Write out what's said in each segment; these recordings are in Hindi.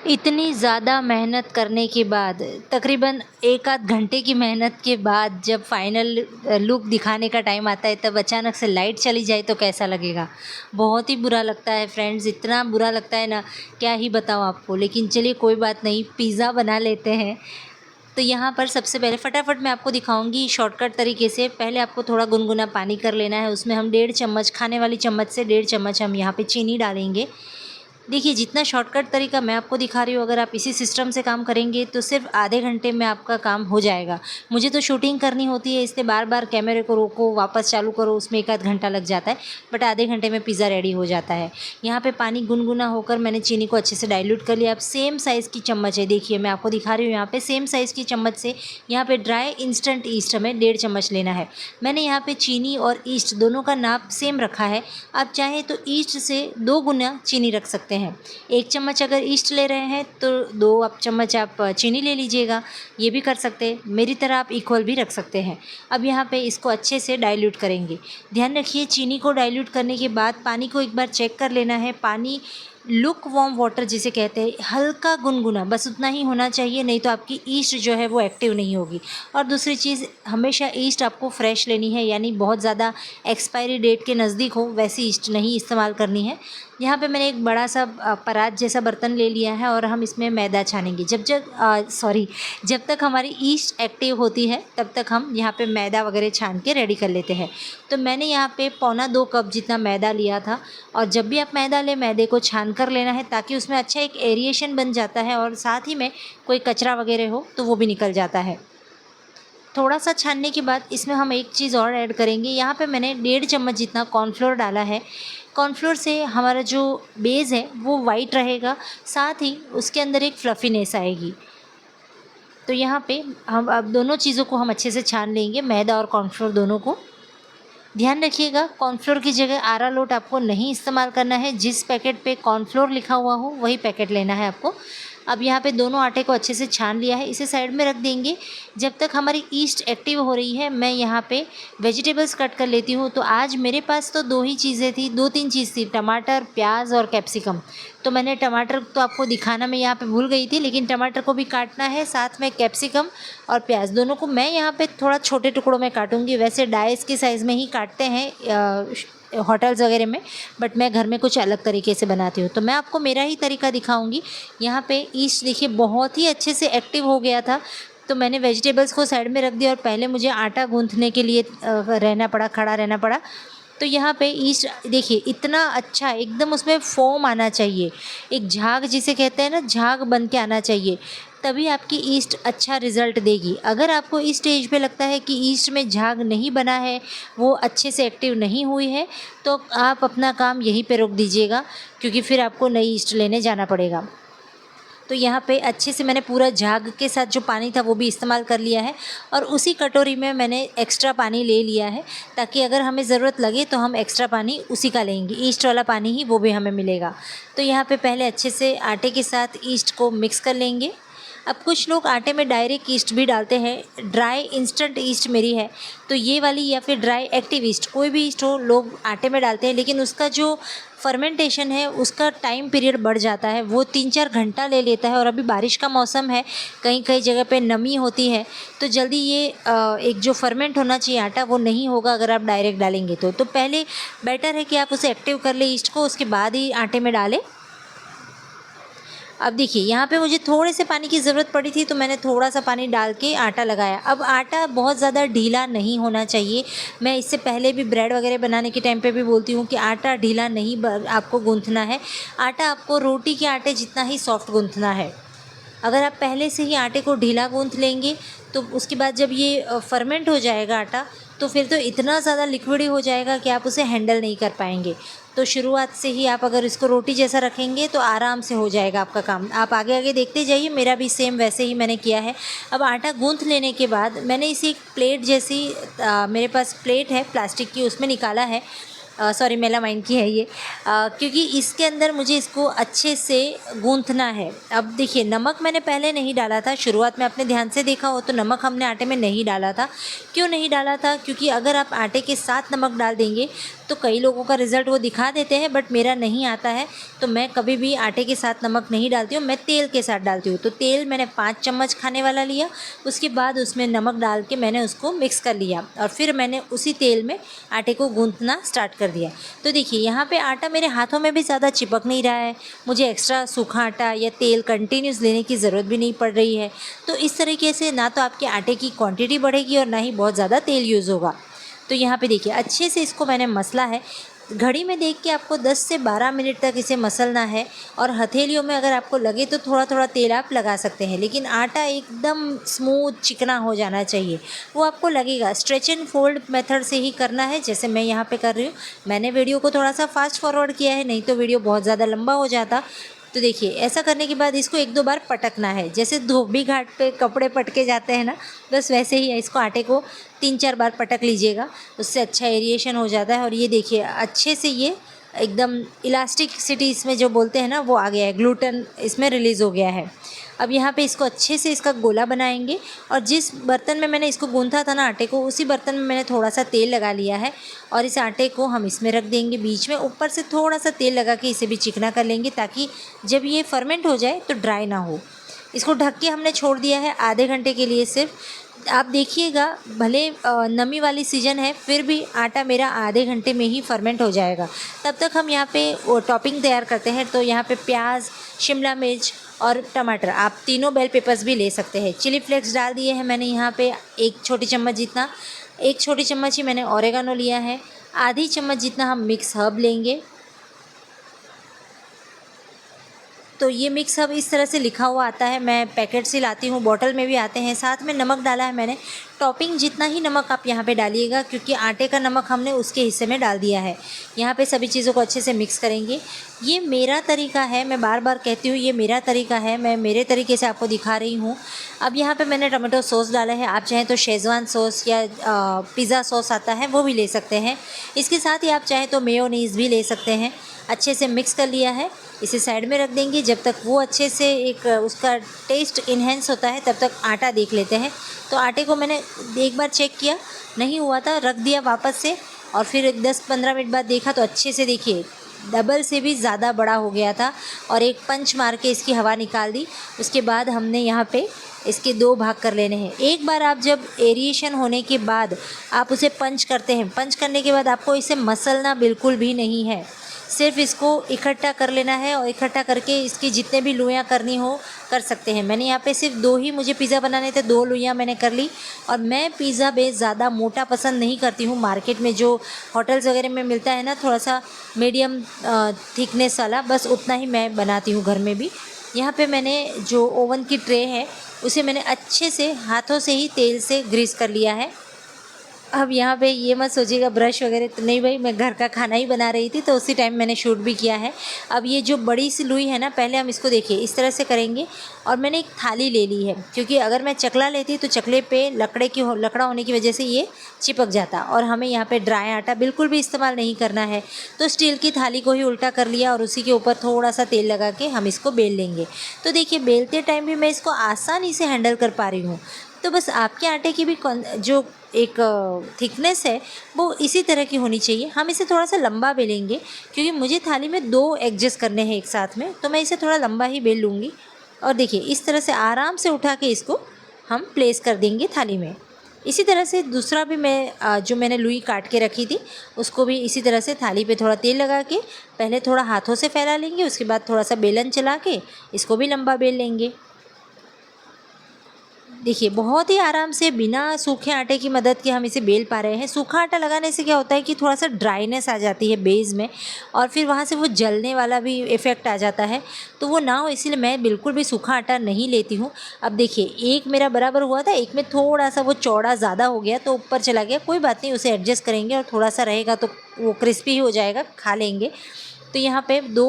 इतनी ज़्यादा मेहनत करने के बाद तकरीबन 1 आध घंटे की मेहनत के बाद जब फाइनल लुक दिखाने का टाइम आता है तब अचानक से लाइट चली जाए तो कैसा लगेगा। बहुत ही बुरा लगता है फ्रेंड्स, इतना बुरा लगता है ना, क्या ही बताऊँ आपको। लेकिन चलिए कोई बात नहीं, पिज़्ज़ा बना लेते हैं। तो यहाँ पर सबसे पहले फटाफट मैं आपको दिखाऊंगी शॉर्टकट तरीके से। पहले आपको थोड़ा गुनगुना पानी कर लेना है, उसमें हम 1.5 चम्मच, खाने वाली चम्मच से 1.5 चम्मच हम यहाँ पे चीनी डालेंगे। देखिए जितना शॉर्टकट तरीका मैं आपको दिखा रही हूँ, अगर आप इसी सिस्टम से काम करेंगे तो सिर्फ आधे घंटे में आपका काम हो जाएगा। मुझे तो शूटिंग करनी होती है, इसलिए बार बार कैमरे को रोको, वापस चालू करो, उसमें 1 आध घंटा लग जाता है, बट आधे घंटे में पिज़्ज़ा रेडी हो जाता है। यहाँ पे पानी गुनगुना होकर मैंने चीनी को अच्छे से डाइल्यूट कर लिया। अब सेम साइज़ की चम्मच है, देखिए मैं आपको दिखा रही हूँ, यहाँ पे सेम साइज़ की चम्मच से यहाँ पे ड्राई इंस्टेंट ईस्ट हमें 1.5 चम्मच लेना है। मैंने यहाँ पे चीनी और ईस्ट दोनों का नाप सेम रखा है। आप चाहें तो ईस्ट से 2 गुना चीनी रख सकते हैं। 1 चम्मच अगर ईस्ट ले रहे हैं तो 2 आप चम्मच आप चीनी ले लीजिएगा, ये भी कर सकते हैं। मेरी तरह आप इक्वल भी रख सकते हैं। अब यहाँ पे इसको अच्छे से डाइल्यूट करेंगे। ध्यान रखिए चीनी को डाइल्यूट करने के बाद पानी को एक बार चेक कर लेना है। पानी लुक वार्म वाटर जिसे कहते हैं, हल्का गुनगुना, बस उतना ही होना चाहिए, नहीं तो आपकी ईस्ट जो है वो एक्टिव नहीं होगी। और दूसरी चीज़, हमेशा ईस्ट आपको फ्रेश लेनी है, यानी बहुत ज़्यादा एक्सपायरी डेट के नज़दीक हो वैसी ईस्ट नहीं इस्तेमाल करनी है। यहाँ पे मैंने एक बड़ा सा परात जैसा बर्तन ले लिया है और हम इसमें मैदा छानेंगे। जब तक हमारी ईस्ट एक्टिव होती है तब तक हम यहाँ पे मैदा वगैरह छान के रेडी कर लेते हैं। तो मैंने यहाँ पे 1.25 कप जितना मैदा लिया था। और जब भी आप मैदा लें, मैदे को छान कर लेना है, ताकि उसमें अच्छा एक एरिएशन बन जाता है और साथ ही में कोई कचरा वगैरह हो तो वो भी निकल जाता है। थोड़ा सा छानने के बाद इसमें हम एक चीज़ और ऐड करेंगे। यहाँ पे मैंने 1.5 चम्मच जितना कॉर्नफ्लोर डाला है। कॉर्नफ्लोर से हमारा जो बेस है वो वाइट रहेगा, साथ ही उसके अंदर एक फ्लफीनेस आएगी। तो यहाँ पे हम अब दोनों चीज़ों को हम अच्छे से छान लेंगे, मैदा और कॉर्नफ्लोर दोनों को। ध्यान रखिएगा कॉर्नफ्लोर की जगह आरालोट आपको नहीं इस्तेमाल करना है। जिस पैकेट पे कॉर्नफ्लोर लिखा हुआ हो वही पैकेट लेना है आपको। अब यहाँ पे दोनों आटे को अच्छे से छान लिया है, इसे साइड में रख देंगे। जब तक हमारी ईस्ट एक्टिव हो रही है मैं यहाँ पे वेजिटेबल्स कट कर लेती हूँ। तो आज मेरे पास तो 2 ही चीज़ें थी, 2-3 चीज़ थी, टमाटर, प्याज और कैप्सिकम। तो मैंने टमाटर तो आपको दिखाना मैं यहाँ पे भूल गई थी, लेकिन टमाटर को भी काटना है, साथ में कैप्सिकम और प्याज दोनों को मैं यहाँ पे थोड़ा छोटे टुकड़ों में काटूंगी। वैसे डाइस के साइज़ में ही काटते हैं होटल्स वगैरह में, बट मैं घर में कुछ अलग तरीके से बनाती हूँ। तो मैं आपको मेरा ही तरीका दिखाऊंगी। यहाँ पे ईस्ट देखिए बहुत ही अच्छे से एक्टिव हो गया था। तो मैंने वेजिटेबल्स को साइड में रख दिया और पहले मुझे आटा गूंथने के लिए खड़ा रहना पड़ा। तो यहाँ पे ईस्ट देखिए इतना अच्छा एकदम उसमें फोम आना चाहिए, एक झाग जिसे कहते हैं ना, झाग बन के आना चाहिए, तभी आपकी ईस्ट अच्छा रिज़ल्ट देगी। अगर आपको इस स्टेज पे लगता है कि ईस्ट में झाग नहीं बना है, वो अच्छे से एक्टिव नहीं हुई है, तो आप अपना काम यहीं पे रोक दीजिएगा, क्योंकि फिर आपको नई ईस्ट लेने जाना पड़ेगा। तो यहाँ पे अच्छे से मैंने पूरा झाग के साथ जो पानी था वो भी इस्तेमाल कर लिया है और उसी कटोरी में मैंने एक्स्ट्रा पानी ले लिया है, ताकि अगर हमें ज़रूरत लगे तो हम एक्स्ट्रा पानी उसी का लेंगे, ईस्ट वाला पानी ही वो भी हमें मिलेगा। तो यहाँ पे पहले अच्छे से आटे के साथ ईस्ट को मिक्स कर लेंगे। अब कुछ लोग आटे में डायरेक्ट ईस्ट भी डालते हैं, ड्राई इंस्टेंट ईस्ट मेरी है, तो ये वाली या फिर ड्राई एक्टिव ईस्ट, कोई भी ईस्ट हो, लोग आटे में डालते हैं, लेकिन उसका जो फर्मेंटेशन है उसका टाइम पीरियड बढ़ जाता है, वो 3-4 घंटा ले लेता है। और अभी बारिश का मौसम है, कहीं कहीं जगह पे नमी होती है, तो जल्दी ये एक जो फर्मेंट होना चाहिए आटा वो नहीं होगा अगर आप डायरेक्ट डालेंगे तो पहले बेटर है कि आप उसे एक्टिव कर ले ईस्ट को, उसके बाद ही आटे में डालें। अब देखिए यहाँ पे मुझे थोड़े से पानी की ज़रूरत पड़ी थी, तो मैंने थोड़ा सा पानी डाल के आटा लगाया। अब आटा बहुत ज़्यादा ढीला नहीं होना चाहिए। मैं इससे पहले भी ब्रेड वगैरह बनाने के टाइम पे भी बोलती हूँ कि आटा ढीला नहीं आपको गूँथना है, आटा आपको रोटी के आटे जितना ही सॉफ्ट गूँथना है। अगर आप पहले से ही आटे को ढीला गूँथ लेंगे तो उसके बाद जब ये फर्मेंट हो जाएगा आटा, तो फिर तो इतना ज़्यादा लिक्विडी हो जाएगा कि आप उसे हैंडल नहीं कर पाएंगे। तो शुरुआत से ही आप अगर इसको रोटी जैसा रखेंगे तो आराम से हो जाएगा आपका काम। आप आगे आगे देखते जाइए, मेरा भी सेम वैसे ही मैंने किया है। अब आटा गूँथ लेने के बाद मैंने इसे एक प्लेट जैसी मेरे पास प्लेट है प्लास्टिक की, उसमें निकाला है। सॉरी मेलामाइन की है ये, क्योंकि इसके अंदर मुझे इसको अच्छे से गूंथना है। अब देखिए नमक मैंने पहले नहीं डाला था, शुरुआत में आपने ध्यान से देखा हो तो नमक हमने आटे में नहीं डाला था। क्यों नहीं डाला था? क्योंकि अगर आप आटे के साथ नमक डाल देंगे तो कई लोगों का रिज़ल्ट वो दिखा देते हैं, बट मेरा नहीं आता है। तो मैं कभी भी आटे के साथ नमक नहीं डालती हूँ, मैं तेल के साथ डालती हूँ। तो तेल मैंने 5 चम्मच खाने वाला लिया, उसके बाद उसमें नमक डाल के मैंने उसको मिक्स कर लिया और फिर मैंने उसी तेल में आटे को गूंथना स्टार्ट कर दिया। तो देखिए यहाँ पे आटा मेरे हाथों में भी ज़्यादा चिपक नहीं रहा है, मुझे एक्स्ट्रा सूखा आटा या तेल कंटिन्यूस लेने की ज़रूरत भी नहीं पड़ रही है। तो इस तरीके से ना तो आपके आटे की क्वांटिटी बढ़ेगी और ना ही बहुत ज़्यादा तेल यूज़ होगा। तो यहाँ पे देखिए अच्छे से इसको मैंने मसला है। घड़ी में देख के आपको 10 से 12 मिनट तक इसे मसलना है और हथेलियों में अगर आपको लगे तो थोड़ा थोड़ा तेल आप लगा सकते हैं, लेकिन आटा एकदम स्मूथ चिकना हो जाना चाहिए। वो आपको लगेगा। स्ट्रेच एंड फोल्ड मेथड से ही करना है, जैसे मैं यहाँ पे कर रही हूँ। मैंने वीडियो को थोड़ा सा फास्ट फॉरवर्ड किया है, नहीं तो वीडियो बहुत ज़्यादा लंबा हो जाता। तो देखिए ऐसा करने के बाद इसको 1-2 बार पटकना है, जैसे धोबी घाट पे कपड़े पटके जाते हैं ना, बस वैसे ही इसको आटे को 3-4 बार पटक लीजिएगा, उससे अच्छा एरिएशन हो जाता है। और ये देखिए अच्छे से ये एकदम इलास्टिसिटी इसमें जो बोलते हैं ना वो आ गया है, ग्लूटेन इसमें रिलीज़ हो गया है। अब यहाँ पे इसको अच्छे से इसका गोला बनाएंगे और जिस बर्तन में मैंने इसको गूंथा था ना आटे को, उसी बर्तन में मैंने थोड़ा सा तेल लगा लिया है और इस आटे को हम इसमें रख देंगे बीच में। ऊपर से थोड़ा सा तेल लगा के इसे भी चिकना कर लेंगे ताकि जब ये फर्मेंट हो जाए तो ड्राई ना हो। इसको ढक के हमने छोड़ दिया है आधे घंटे के लिए सिर्फ। आप देखिएगा भले नमी वाली सीज़न है फिर भी आटा मेरा आधे घंटे में ही फर्मेंट हो जाएगा। तब तक हम यहाँ पे वो टॉपिंग तैयार करते हैं। तो यहाँ पे प्याज, शिमला मिर्च और टमाटर, आप तीनों बेल पेपर्स भी ले सकते हैं। चिली फ्लेक्स डाल दिए हैं मैंने यहाँ पे 1 छोटी चम्मच जितना। 1 छोटी चम्मच ही मैंने ओरेगानो लिया है। आधी चम्मच जितना हम मिक्स हर्ब लेंगे। तो ये मिक्स हर्ब इस तरह से लिखा हुआ आता है, मैं पैकेट से लाती हूँ, बॉटल में भी आते हैं। साथ में नमक डाला है मैंने। टॉपिंग जितना ही नमक आप यहाँ पे डालिएगा, क्योंकि आटे का नमक हमने उसके हिस्से में डाल दिया है। यहाँ पे सभी चीज़ों को अच्छे से मिक्स करेंगे। ये मेरा तरीका है, मैं बार बार कहती हूँ ये मेरा तरीका है, मैं मेरे तरीके से आपको दिखा रही हूँ। अब यहाँ पे मैंने टमाटो सॉस डाला है, आप चाहें तो शेज़वान सॉस या पिज़्ज़ा सॉस आता है वो भी ले सकते हैं। इसके साथ ही आप चाहें तो मेयोनीज़ भी ले सकते हैं। अच्छे से मिक्स कर लिया है, इसे साइड में रख देंगे जब तक वो अच्छे से एक उसका टेस्ट इन्हेंस होता है, तब तक आटा देख लेते हैं। तो आटे को मैंने एक बार चेक किया, नहीं हुआ था, रख दिया वापस से और फिर 10-15 मिनट बाद देखा तो अच्छे से देखिए डबल से भी ज़्यादा बड़ा हो गया था और एक पंच मार के इसकी हवा निकाल दी। उसके बाद हमने यहाँ पे इसके 2 भाग कर लेने हैं। एक बार आप जब एरिएशन होने के बाद आप उसे पंच करते हैं, पंच करने के बाद आपको इसे मसलना बिल्कुल भी नहीं है, सिर्फ इसको इकट्ठा कर लेना है और इकट्ठा करके इसकी जितने भी लुइयाँ करनी हो कर सकते हैं। मैंने यहाँ पे सिर्फ 2 ही मुझे पिज़्ज़ा बनाने थे, 2 लुइयाँ मैंने कर ली। और मैं पिज़्ज़ा बेस ज़्यादा मोटा पसंद नहीं करती हूँ। मार्केट में जो होटल्स वगैरह में मिलता है ना, थोड़ा सा मीडियम थिकनेस वाला, बस उतना ही मैं बनाती हूँ घर में भी। यहाँ पे मैंने जो ओवन की ट्रे है उसे मैंने अच्छे से हाथों से ही तेल से ग्रीस कर लिया है। अब यहाँ पे ये मत सोचिएगा ब्रश वगैरह तो नहीं भाई, मैं घर का खाना ही बना रही थी तो उसी टाइम मैंने शूट भी किया है। अब ये जो बड़ी सी लुई है ना, पहले हम इसको देखिए इस तरह से करेंगे और मैंने एक थाली ले ली है, क्योंकि अगर मैं चकला लेती तो चकले पे लकड़ा होने की वजह से ये चिपक जाता और हमें यहाँ पे ड्राई आटा बिल्कुल भी इस्तेमाल नहीं करना है। तो स्टील की थाली को ही उल्टा कर लिया और उसी के ऊपर थोड़ा सा तेल लगा के हम इसको बेल लेंगे। तो देखिए बेलते टाइम भी मैं इसको आसानी से हैंडल कर पा रही हूँ। तो बस आपके आटे की भी जो एक थिकनेस है वो इसी तरह की होनी चाहिए। हम इसे थोड़ा सा लंबा बेलेंगे, क्योंकि मुझे थाली में 2 एडजस्ट करने हैं एक साथ में, तो मैं इसे थोड़ा लंबा ही बेल लूँगी। और देखिए इस तरह से आराम से उठा के इसको हम प्लेस कर देंगे थाली में। इसी तरह से दूसरा भी मैं जो मैंने लुई काट के रखी थी उसको भी इसी तरह से थाली पे थोड़ा तेल लगा के पहले थोड़ा हाथों से फैला लेंगे, उसके बाद थोड़ा सा बेलन चला के इसको भी लंबा बेल लेंगे। देखिए बहुत ही आराम से बिना सूखे आटे की मदद के हम इसे बेल पा रहे हैं। सूखा आटा लगाने से क्या होता है कि थोड़ा सा ड्राइनेस आ जाती है बेस में और फिर वहाँ से वो जलने वाला भी इफ़ेक्ट आ जाता है, तो वो ना हो इसीलिए मैं बिल्कुल भी सूखा आटा नहीं लेती हूँ। अब देखिए एक मेरा बराबर हुआ था, एक में थोड़ा सा वो चौड़ा ज़्यादा हो गया तो ऊपर चला गया, कोई बात नहीं, उसे एडजस्ट करेंगे और थोड़ा सा रहेगा तो वो क्रिस्पी हो जाएगा, खा लेंगे। तो यहाँ पे 2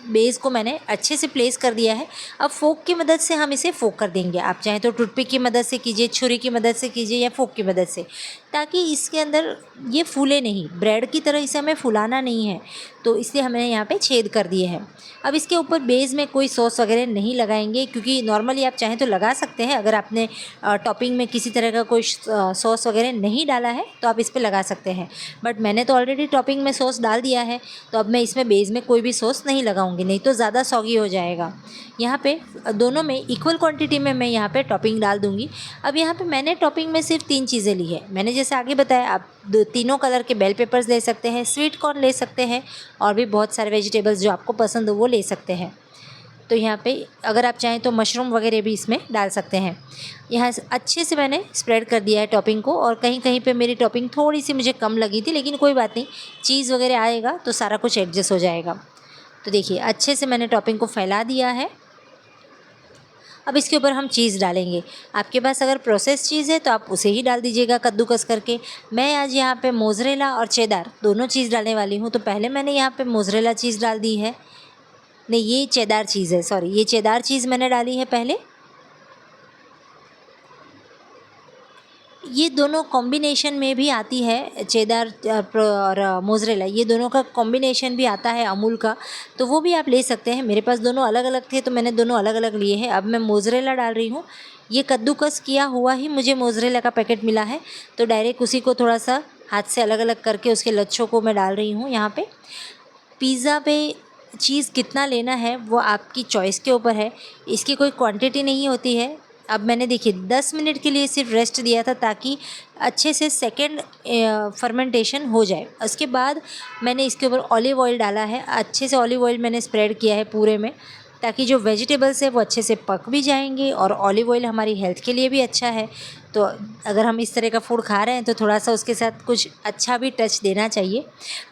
बेस को मैंने अच्छे से प्लेस कर दिया है। अब फोक की मदद से हम इसे फोक कर देंगे। आप चाहें तो टूथपिक की मदद से कीजिए, छुरी की मदद से कीजिए या फोक की मदद से। ताकि इसके अंदर ये फूले नहीं, ब्रेड की तरह इसे हमें फुलाना नहीं है, तो इसलिए हमने यहाँ पे छेद कर दिए हैं। अब इसके ऊपर बेस में कोई सॉस वगैरह नहीं लगाएंगे, क्योंकि नॉर्मली आप चाहें तो लगा सकते हैं। अगर आपने टॉपिंग में किसी तरह का कोई सॉस वगैरह नहीं डाला है तो आप इस पर लगा सकते हैं, बट मैंने तो ऑलरेडी टॉपिंग में सॉस डाल दिया है, तो अब मैं इसमें बेस में कोई भी सॉस नहीं लगाऊंगी, नहीं तो ज़्यादा सॉगी हो जाएगा। यहाँ पे दोनों में इक्वल क्वांटिटी में मैं यहाँ पे टॉपिंग डाल दूँगी। अब यहाँ पे मैंने टॉपिंग में सिर्फ 3 चीज़ें ली है। मैंने जैसे आगे बताया, आप तीनों कलर के बेल पेपर्स ले सकते हैं, स्वीट कॉर्न ले सकते हैं, और भी बहुत सारे वेजिटेबल्स जो आपको पसंद हो वो ले सकते हैं। तो यहाँ पे अगर आप चाहें तो मशरूम वगैरह भी इसमें डाल सकते हैं। यहाँ से अच्छे से मैंने स्प्रेड कर दिया है टॉपिंग को, और कहीं कहीं पे मेरी टॉपिंग थोड़ी सी मुझे कम लगी थी, लेकिन कोई बात नहीं, चीज़ वगैरह आएगा तो सारा कुछ एडजस्ट हो जाएगा। तो देखिए अच्छे से मैंने टॉपिंग को फैला दिया है। अब इसके ऊपर हम चीज़ डालेंगे। आपके पास अगर प्रोसेस चीज़ है तो आप उसे ही डाल दीजिएगा कद्दूकस करके। मैं आज यहाँ पे मोज़रेला और चेदार दोनों चीज़ डालने वाली हूँ। तो पहले मैंने यहाँ पे मोज़रेला चीज़ डाल दी है, नहीं ये चेदार चीज़ है, सॉरी, ये चेदार चीज़ मैंने डाली है पहले। ये दोनों कॉम्बिनेशन में भी आती है, चेदार और मोज़रेला, ये दोनों का कॉम्बिनेशन भी आता है अमूल का, तो वो भी आप ले सकते हैं। मेरे पास दोनों अलग अलग थे तो मैंने दोनों अलग अलग लिए हैं। अब मैं मोज़रेला डाल रही हूँ। ये कद्दूकस किया हुआ ही मुझे मोज़रेला का पैकेट मिला है, तो डायरेक्ट उसी को थोड़ा सा हाथ से अलग अलग करके उसके लच्छों को मैं डाल रही हूँ यहाँ पे। पिज़्ज़ा पे चीज़ कितना लेना है वो आपकी चॉइस के ऊपर है, इसकी कोई क्वांटिटी नहीं होती है। अब मैंने देखिए 10 मिनट के लिए सिर्फ रेस्ट दिया था ताकि अच्छे से सेकेंड फर्मेंटेशन हो जाए। उसके बाद मैंने इसके ऊपर ऑलिव ऑयल डाला है, अच्छे से ऑलिव ऑयल मैंने स्प्रेड किया है पूरे में, ताकि जो वेजिटेबल्स है वो अच्छे से पक भी जाएंगे, और ऑलिव ऑयल हमारी हेल्थ के लिए भी अच्छा है। तो अगर हम इस तरह का फूड खा रहे हैं तो थोड़ा सा उसके साथ कुछ अच्छा भी टच देना चाहिए।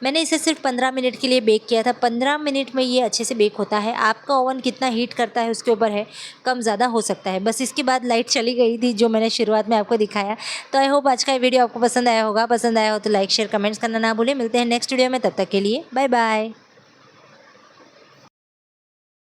मैंने इसे सिर्फ 15 मिनट के लिए बेक किया था। 15 मिनट में ये अच्छे से बेक होता है। आपका ओवन कितना हीट करता है उसके ऊपर है, कम ज़्यादा हो सकता है। बस इसके बाद लाइट चली गई थी जो मैंने शुरुआत में आपको दिखाया। तो आई होप आज का ये वीडियो आपको पसंद आया होगा। पसंद आया हो तो लाइक शेयर कमेंट्स करना ना भूलें। मिलते हैं नेक्स्ट वीडियो में, तब तक के लिए बाय बाय।